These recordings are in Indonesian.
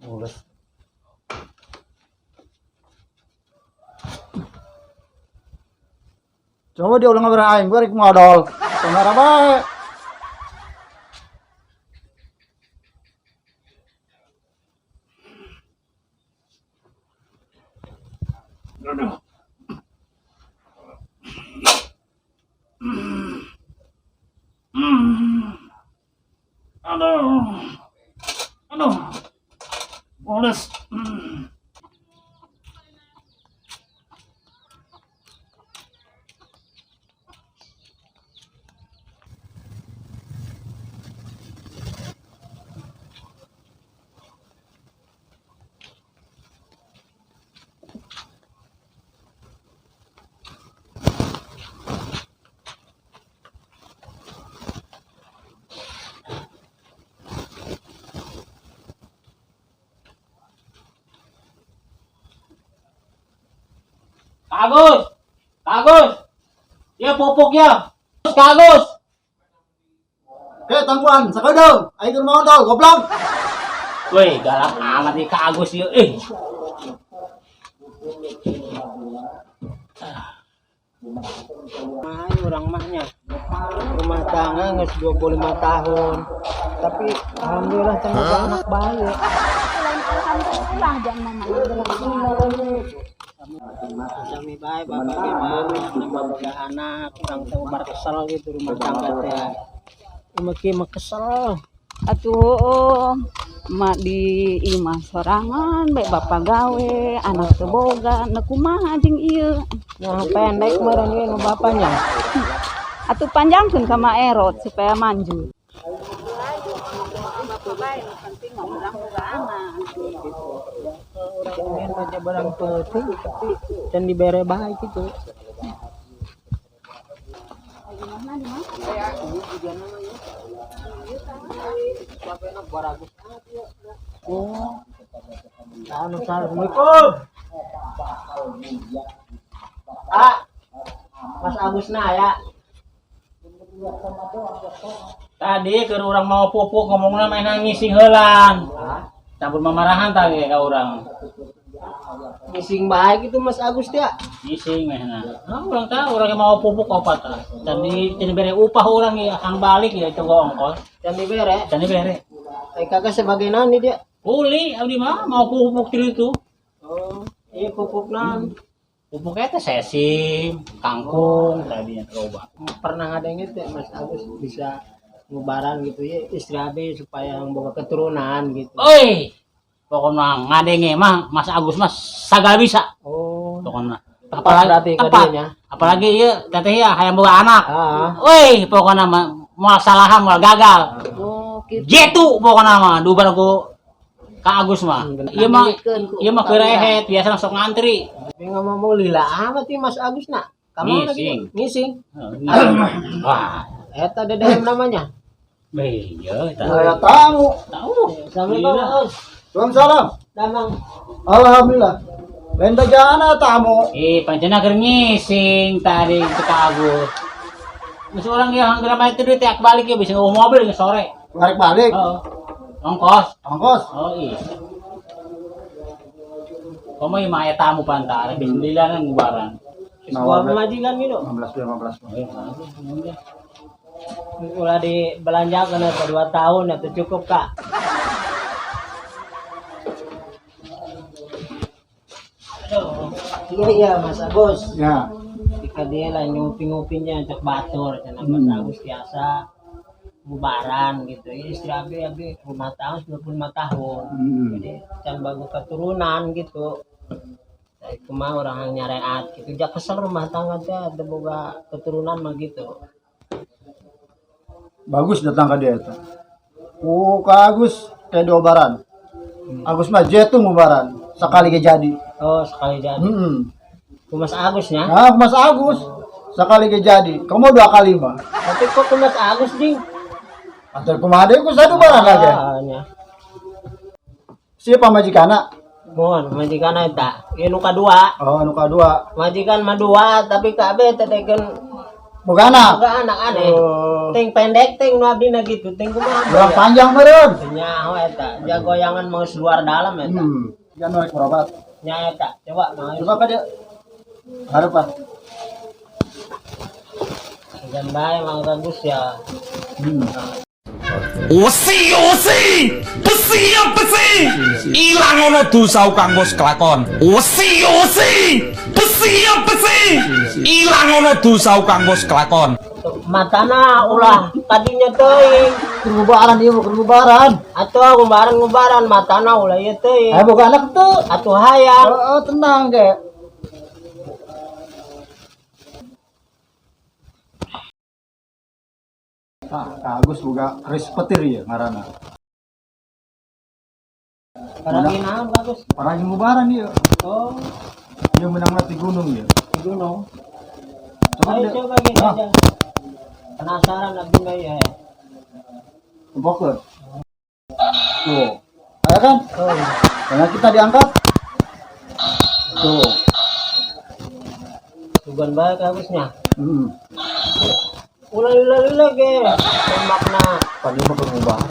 Ules. Coba dia ulang ngabar aing, gue rek ngodol. Kamera bae. Aduh. Aduh. Aduh. Ules. Agus, Agus, ya pupuk ya, Agus. Tangguhan, sakadong. Aing keur ngodol, goblok. Woi, galak amat nih Kak Agus ya. Orang mahnya rumah tangga nges 25 tahun, tapi alhamdulillah semoga anak baik. Alhamdulillah jangan Kami baik, bapak gimana, anak orang tua kesel gitu rumah tangga teh. Maki kesel. atuh mak di imah sorangan baik bapak gawe anak teboga na kumaha jeung ieu Nah pendek meureun ieu nu bapaknya. atuh panjangkeun ka mak erot supaya manjur penting urang boga anak Urang ingin baca barang penting tapi can dibere bae gitu. Oh, assalamualaikum. Mas Agus nah ya. Tadi ke orang mau pupuk ngomongna mainan ngising heulang. Campur mamarahan tadi ka urang. Ngising baik itu Mas Agus teh. Ngising mainan. Nah, urang tahu urang mau pupuk opat tah. Dan bere upah urang ya akan balik ya itu ongkos. Dan dibere. Kakak sebagai nani dia? Uli, abdi mah mau pupuk itu. Oh, iya pupuk nan. Pupuknya teh sesim, kangkung, tadinya coba. Pernah ada yang itu Mas Agus bisa ngubaran gitu ya istri abi supaya boga keturunan gitu. Oi, pokoknya ngadenge mah Mas Agus mah sagala bisa. Oh, pokoknya. Apalagi ya teteh ya hayang boga anak. Woi, pokoknya mau salahan mau gagal. Oh, gitu. Jetu pokoknya mah dubar ku Kak Agus mah. Ieu mah kerehet biasa sok ngantri. Tapi ngomong lila amat ieu Mas Agus nak. Kamu lagi ngising. Wah, eta dedeh namanya. Iya, Saya tahu. Assalamualaikum Mas. Waalaikumsalam. Damang. Alhamdulillah. Lain bajana tamu. Pancena keur ngising tadi ke Kak Agus. Masih orang yang hampir main itu tiak balik ya bisa ngomong mobil ke sore. Balik. Ongkos. Oh Iya. Kamu yang maya tamu pantar, bismillah kan ngubaran. Sekolah majikan gitu. 15. Ulah dibelanjakan ke 2 tahun itu cukup Kak. Iya ya Mas Agus. Ya. Ketika dia lah ngupi-ngupinya cek batur, Mas Agus biasa bubaran gitu. Istri abi rumah tangga 25 tahun. Jadi can bagus keturunan gitu. Saya cuma orang yang nyareat gitu. Jak kesel rumah tangga teh ada boga keturunan mah gitu. Bagus datang ke dia itu. Kak Agus kayak diobaran. Agus mah jetung ngobaran. Sekali ke jadi. Oh, sekali jadi. Mas Agusnya? Nah, Mas Agus. Sekali ke jadi. Kamu 2 kali mah. Tapi kok Mas Agus ding? Atau kemana aku satu barang lagi. Siapa majikana? Mohon majikan eta. Ieu nu kadua. Oh, nu kadua. Majikan mah 2 tapi kabeh teh teken Boga anak. Boga anak aneh. Ting pendek ting nu abdi na gitu. Ting kumaha? Kurang panjang meureun. Nyaho eta. Jagoyangan mau luar dalam eta. Jangan norek berobat. Nya eta. Coba mah. Coba ka dia. Harapan. Jangan bae Mang Agus ya. Osi besi ilang ono dosa kang bos kelakon. Osi besi ilang ono dosa kang bos kelakon. Matana ulah tadinya teuing. Kerubaran ieu kerubaran. Atuh ngubaran matana ulah ieu teuing. Boga anak tuh. Atuh hayang. Oh, tenang ge. Kak Agus boga keris petir ya ngaranna. Paragi naon bagus. Paragi ngubaran ieu. Oh, Dia menangna di gunung ya. di gunung. Coba Ayo dia. coba gini aja. Penasaran abdi mah ya. Tempokeun. Tuh. Ada kan? Oh, Karena kita diangkat. Tuh. tugan bae Agusnya. Hmm. Ulah ge. Makna Tadi mah ngubaran.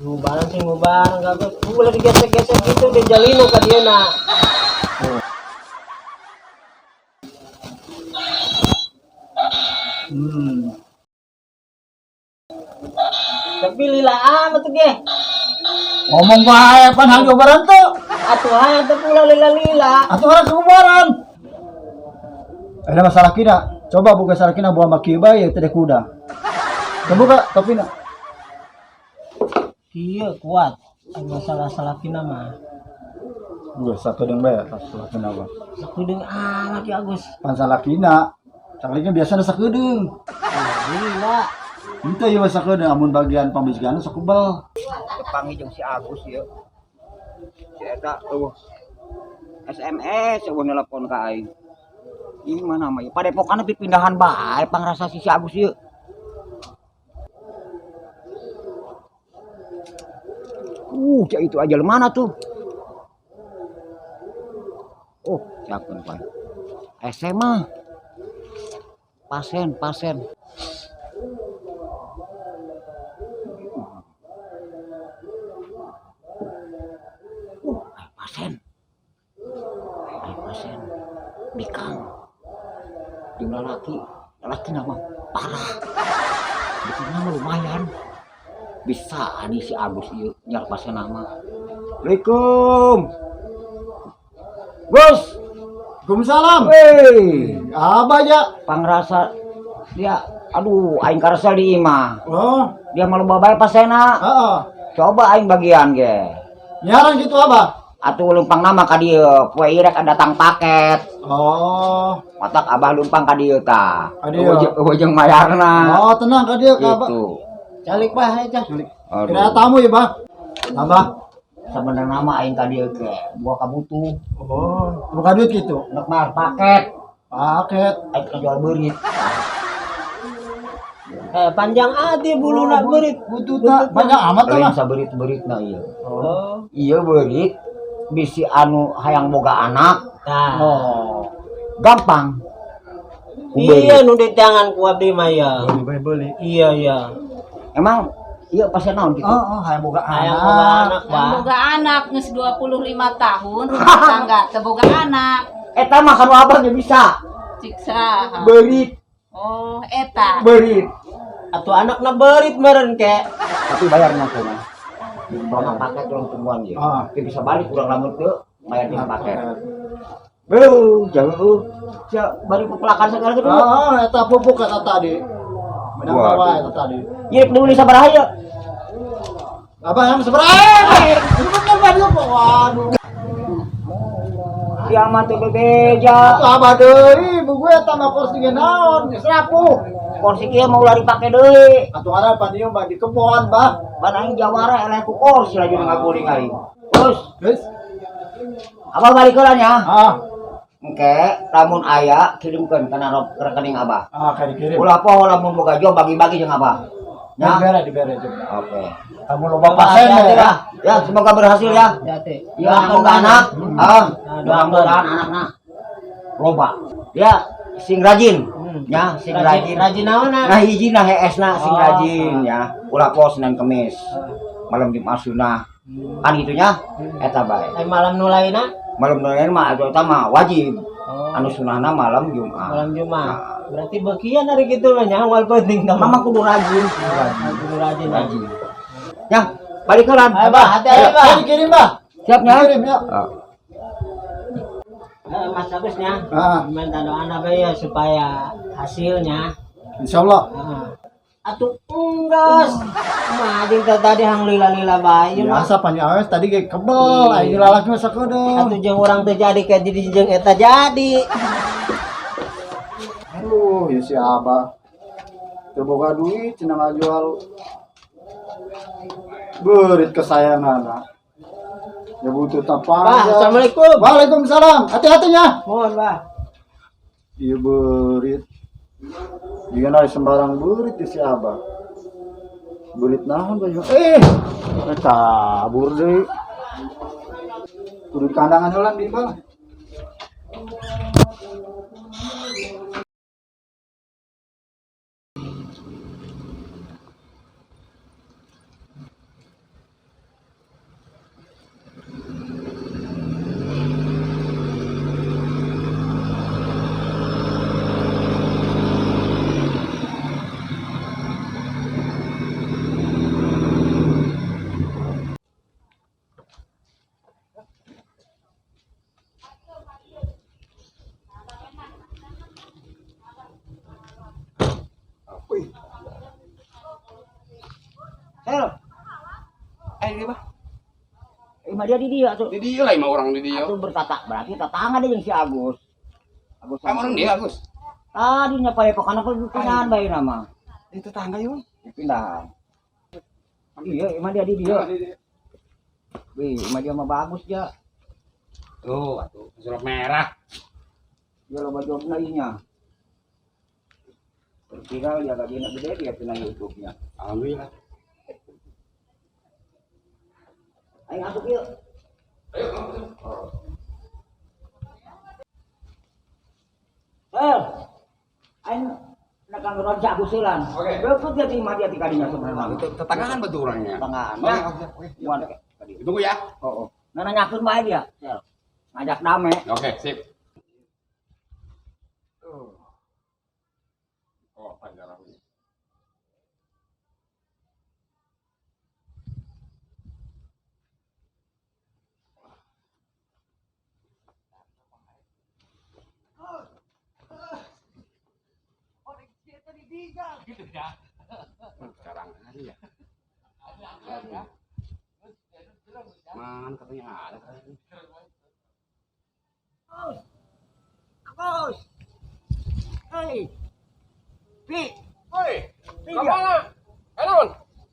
ngubaran sih ngubaran Agus. Ulah digesek-gesek gitu dia jalino ka dieuna. Tapi lila amat tuh ge. Ngomong bae pan hang ngubaran tuh. Atuh hayang teh pula lila-lila. Atuh orang ngubaran. Ada masalah kina. Coba buka salah kina buah maki bae teh kuda. Coba topina. Iya kuat. Masalah-salah kina mah. Gue satu deng bae salah kina apa. Sakedeung amat ya Agus. Pan salah kina. Saklingnya biasanya sakedeung. Lila. Itu ya sakedeung amun bagian pambisigan sok kebal. Kepangi jeung si Agus ya. Si eta SMS eueuh nelpon ka aing. Ini mana mah? Padepokan pipindahan bae pangrasa si Agus ieu. Cak itu aja mana tuh? Oh, siapkan Pak. SMA. Pasien. Pasien. Bikang. Jumlah laki nama parah. Bikinnya lumayan. Bisa nih si Agus ieu nyar pasien nama. Assalamualaikum. Bos. Waalaikumsalam. Hei, Abah ya. pangrasa dia aduh aing karasa di imah. Oh, Dia malu babae pasena. heeh. Coba aing bagian ge. Nyaran gitu Abah. Atuh lumpang nama ka dieu, poe irek datang paket. Oh, Matak Abah lumpang ka dieu tah. Ka dieu. Eueuh jeung mayarna. oh tenang ka dia ka Abah. Gitu. Calik bae aja. Kira tamu ya, Bang. Abah. Sebenarnya nama aing ka dieu ge, gua kabutuh. Oh, bukan duit gitu. Nek mah paket, Paket. aing jual beurit. Panjang ati buluna beurit. Bututna banyak amat Lain lah. saberit-beritna ieu. Oh. Ieu beurit bisi anu hayang boga anak. Nah. Oh. Gampang. Iya nu di tangan ku abdi mah ya. Beli. Iya. Emang iya pasien naon gitu? Oh, hayang boga Hayang boga anak. anak, Pak. Boga anak geus 25 tahun rumah tangga teu boga anak. Eta mah kanu abah ge bisa. Ciksa. Beurit, Oh, eta. beurit. Atuh anakna beurit meureun ke. Tapi bayarnya kana. Bang paket urang tungguan ye. Ah. Teu bisa balik urang lamun teu bayar di paket. Jauh. Sia bari pepelakan segala gitu. Oh, eta pupuk kata tadi. Menang Waduh. bawa eta tadi. Ieu dulu sabaraha ye? Abah yang seberapa? Itu kan banyak kok. Waduh. Kiamat teh bebeja. Atuh Abah deui, bu gue tambah kursi ge naon? Geus rapuh. Kursi kieu mau lari pake deui. Atuh harapan ieu mah di kebon, Bah. Ban aing jawara eleh ku kursi lagi ngaguling aing. Terus, Geus. abah balik heula nya. Ah, Engke, lamun aya kirimkeun kana rekening abah. kayak dikirim. Ulah poho lamun boga jo bagi-bagi jeung abah. Ya. Dibere. Oke. Kamu loba pasien Hati-hati ya. lah. Ya, semoga berhasil ya. Hati. Ya, semoga anak. Mudah-mudahan anakna loba. Ya, sing rajin. Ya, sing rajin. Rajin naon Nah, hiji nah heesna sing rajin ya. Ulah pos Senin Kamis. Malam Jumat sunah. Kan gitunya eta bae. malam nu lainna Malam lain mah eta mah wajib. oh Anu sunahna malam Jumat. malam Jumat berarti bagian dari gitu lah nya wal penting tah Mama kudu rajin. kudu rajin Rajin. Yang balik ke lan. ayo bah hati-hati bah Dikirim, Bah. Siapnya? Dikirim, ya. Mas Agusnya Ah, minta doa ya supaya hasilnya insyaallah. atuh unggas majing tadi hang lila-lila bae Biasa panjang tadi ge kebel, aing lalak mah sakedeung. atuh jeung urang teh jadi ka jadi jeung eta jadi Aduh, ya si Abah. Teu boga duit cenah ngajual beurit kesayanganna. Ya butuh Bah, tapang. assalamualaikum. Waalaikumsalam. Hati-hatinya. Mohon bah Iya beurit. Dia nari sembarang beurit di si Abah. Beurit naon baju? Kabur deui. Kudu di kandangan heula di bawah. Hel. Ini bah. Mah dia di dia tuh. Di dia lah, orang di dia. Atuh bertatak berarti tatangga dia jeung si Agus. Agus Kamu orang dia, Agus. tadinya padepokan apa pindahan bae nama. Itu tetangga yuk. Pindahan. Iya, emang dia di dia. Wih, emang dia mah bagus ya. Tuh, surat merah. Dia loba jobna inya. Viral dia lagi nak gede dia kena YouTube-nya. Alhamdulillah. Ayo masuk yuk. Ayo, masuk. Ayo nak ngurus Agus Silan. Oke. Berikut dia timah dia tikadinya sebenarnya. Itu tetanggaan betul orangnya. Tangan. Oke, Muan oke. tadi. Tunggu ya. Oh. Nah nanyakeun bae dia. Sel. Ngajak dame. Oke, sip. Oh, panjang rambutnya. Gitu ya. Sekarang hari ya. Man, katanya ada. Agus. Hei. Pi. Woi, Pi kemana? Enon.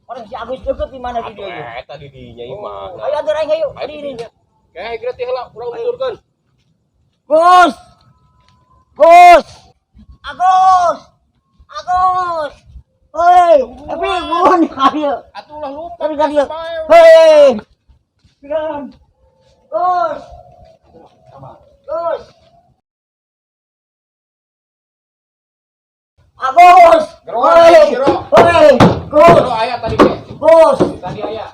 Orang si Agus deket di mana di dia? Eta di dinya imah. Ayo atur aing ayo. Ayo Di ini. Kayak gratis heula, urang buturkeun. Gus. Gus. Agus. Agus. Hei, tapi buruan ayo. Atulah lupa. Tapi kan dia. Hei. Pikiran. Gus. Gus. Agus. Hei. Hei. Gus. Gero aya tadi ge. Gus. Tadi aya.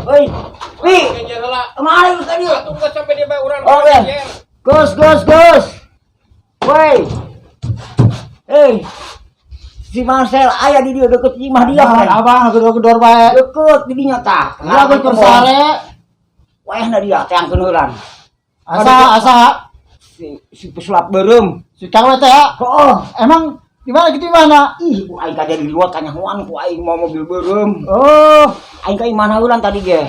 Hei. Pi. Kejer heula. Kemana lu tadi? Atuh geus sampai dia bae urang. Oke. Gus. Woi. Hei. Si Marcel aya di dia deket imah dia. Abang gedor-gedor bae. Deket di dinya tah. Ya gue tersare. Wahna dia teangkeun heulan. Asa Si pesulap beureum. si kawe teh ya. Oh, Emang di mana gitu mana? ih ku aing kada di luar tanya huan ku aing mau mobil beureum. Oh, Aing ka imana heulan tadi ge.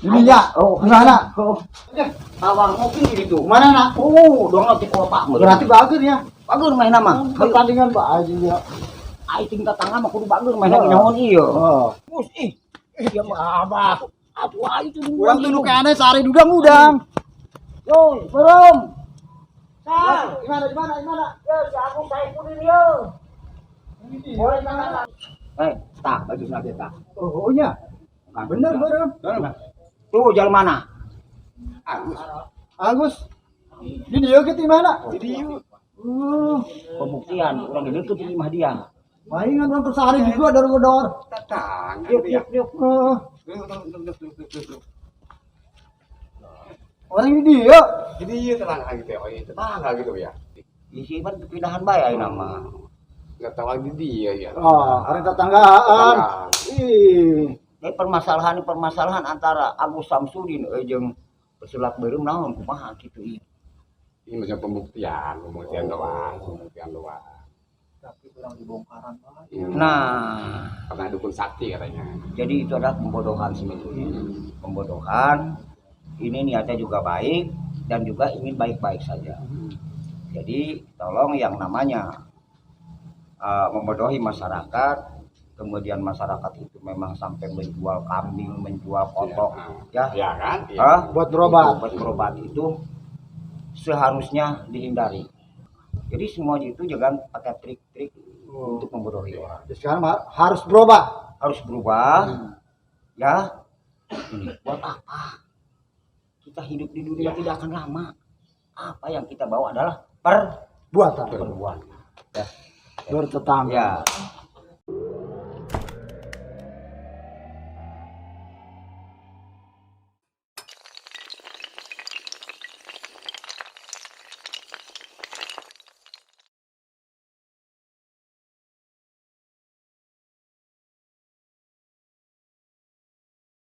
ini ya. Oh, Di mana? Oh. Awang ngopi itu. Mana nak? Oh, dong nanti kota. Berarti bagus ya. bagus main nama. Pertandingan Pak Aji ya. Aing tingkat tangga mah kudu bagus main lagi naon ieu. Oh. Mus ih. Dia mah abah. Atuh aing tuh Kurang tuh kayak aneh sehari udang-udang. Yo, beureum. Sal, di mana? Yo, si aku saya kudu yo. Boleh sangat. Tak baju lagi tak. Oh, nya. Bener, bener. Tuh jalan mana? Agus. Di dia ke di mana? Jadi Pembuktian orang ini deket di rumah dia. Palingan orang kesari juga dari bodor. Tatang. Yuk, yuk, yuk. Orang ini dia. Jadi iya tetangga gitu ya. Oh iya tetangga gitu ya. Isi kan pindahan bayi nama. Nggak tahu lagi dia ya. Orang tetanggaan. Ih. Permasalahan antara Agus Samsudin jeung pesulap beureum naon kumaha kitu ieu. Ini macam pembuktian doang. Tapi kurang dibongkaran Pak. Nah, Karena dukun sakti katanya. jadi itu adalah pembodohan sebetulnya. Pembodohan. Ini niatnya juga baik dan juga ingin baik-baik saja. Jadi tolong yang namanya membodohi masyarakat, kemudian masyarakat itu memang sampai menjual kambing, menjual kotok, ya, Ya kan? Iya. Buat berobat. buat berobat itu seharusnya dihindari. Jadi semua itu jangan pakai trik-trik untuk membodohi orang. Jadi sekarang harus berubah. Harus berubah, ya. Ini buat apa? Kita hidup di dunia tidak akan lama. Apa yang kita bawa adalah perbuatan. Bertetangga. Ya.